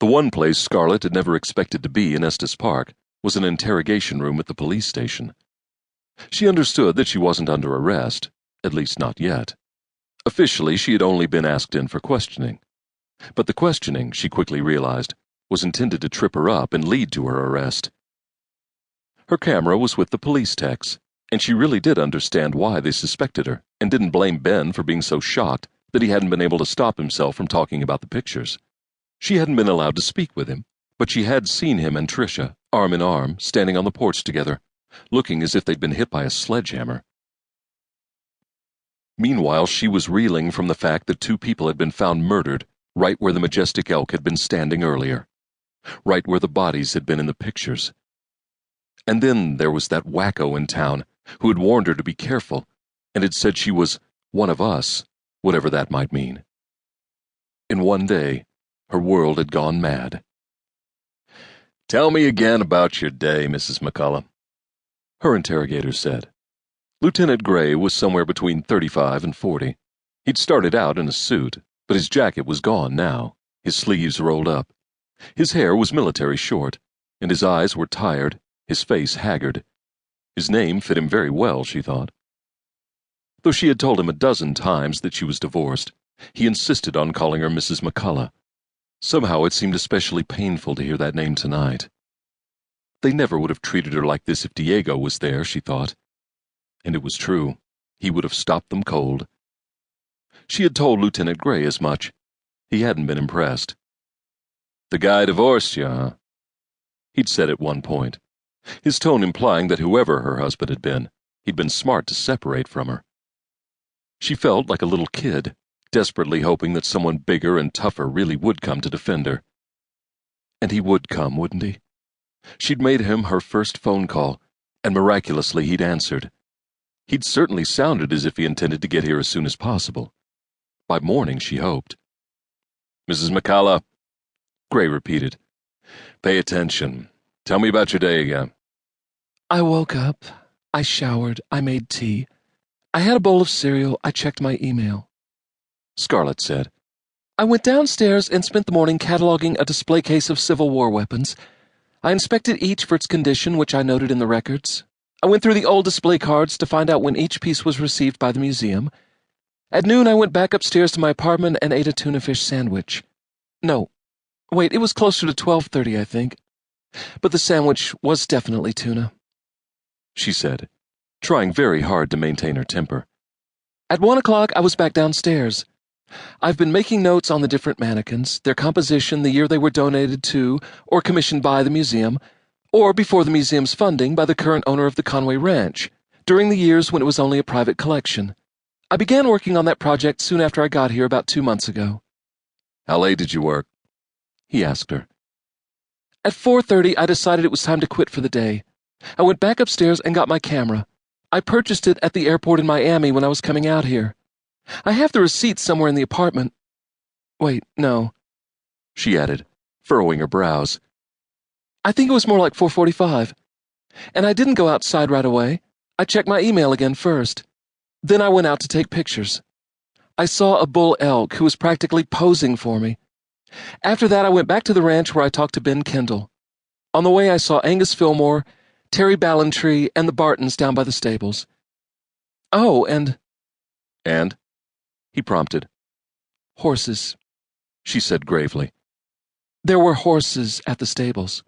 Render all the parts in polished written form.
The one place Scarlet had never expected to be in Estes Park was an interrogation room at the police station. She understood that she wasn't under arrest, at least not yet. Officially, she had only been asked in for questioning. But the questioning, she quickly realized, was intended to trip her up and lead to her arrest. Her camera was with the police techs, and she really did understand why they suspected her and didn't blame Ben for being so shocked that he hadn't been able to stop himself from talking about the pictures. She hadn't been allowed to speak with him, but she had seen him and Tricia, arm in arm, standing on the porch together, looking as if they'd been hit by a sledgehammer. Meanwhile, she was reeling from the fact that two people had been found murdered right where the majestic elk had been standing earlier, right where the bodies had been in the pictures. And then there was that wacko in town who had warned her to be careful and had said she was one of us, whatever that might mean. In one day, her world had gone mad. "Tell me again about your day, Mrs. McCullough," her interrogator said. Lieutenant Gray was somewhere between 35 and 40. He'd started out in a suit, but his jacket was gone now, his sleeves rolled up. His hair was military short, and his eyes were tired, his face haggard. His name fit him very well, she thought. Though she had told him a dozen times that she was divorced, he insisted on calling her Mrs. McCullough. Somehow it seemed especially painful to hear that name tonight. They never would have treated her like this if Diego was there, she thought. And it was true. He would have stopped them cold. She had told Lieutenant Gray as much. He hadn't been impressed. "The guy divorced you, huh?" He'd said at one point, his tone implying that whoever her husband had been, he'd been smart to separate from her. She felt like a little kid, desperately hoping that someone bigger and tougher really would come to defend her. And he would come, wouldn't he? She'd made him her first phone call, and miraculously he'd answered. He'd certainly sounded as if he intended to get here as soon as possible. By morning, she hoped. "Mrs. McCullough," Gray repeated. "Pay attention. Tell me about your day again." "I woke up. I showered. I made tea. I had a bowl of cereal. I checked my email," Scarlet said. "I went downstairs and spent the morning cataloging a display case of Civil War weapons. I inspected each for its condition, which I noted in the records. I went through the old display cards to find out when each piece was received by the museum. At noon, I went back upstairs to my apartment and ate a tuna fish sandwich. No, wait, it was closer to 12:30, I think. But the sandwich was definitely tuna," she said, trying very hard to maintain her temper. "At 1 o'clock, I was back downstairs. I've been making notes on the different mannequins, their composition, the year they were donated to or commissioned by the museum, or before the museum's funding by the current owner of the Conway Ranch, during the years when it was only a private collection. I began working on that project soon after I got here about 2 months ago." "How late did you work?" he asked her. At 4:30, I decided it was time to quit for the day. I went back upstairs and got my camera. I purchased it at the airport in Miami when I was coming out here. I have the receipt somewhere in the apartment. Wait, no," she added, furrowing her brows. "I think it was more like 4:45. And I didn't go outside right away. I checked my email again first. Then I went out to take pictures. I saw a bull elk who was practically posing for me. After that, I went back to the ranch where I talked to Ben Kendall. On the way, I saw Angus Fillmore, Terry Ballantree, and the Bartons down by the stables. Oh, and—" "And?" he prompted. "Horses," she said gravely. "There were horses at the stables."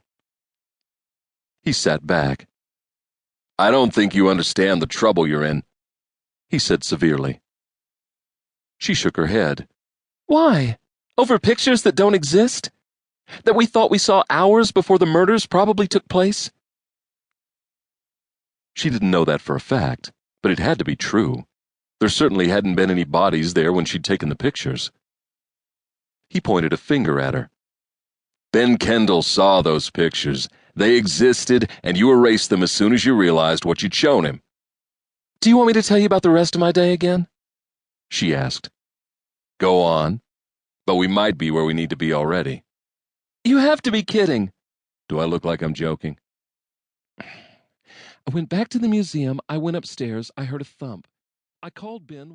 He sat back. "I don't think you understand the trouble you're in," he said severely. She shook her head. "Why? Over pictures that don't exist? That we thought we saw hours before the murders probably took place?" She didn't know that for a fact, but it had to be true. There certainly hadn't been any bodies there when she'd taken the pictures. He pointed a finger at her. "Ben Kendall saw those pictures. They existed, and you erased them as soon as you realized what you'd shown him." "Do you want me to tell you about the rest of my day again?" she asked. "Go on. But we might be where we need to be already." "You have to be kidding." "Do I look like I'm joking?" "I went back to the museum. I went upstairs. I heard a thump. I called Ben, wondering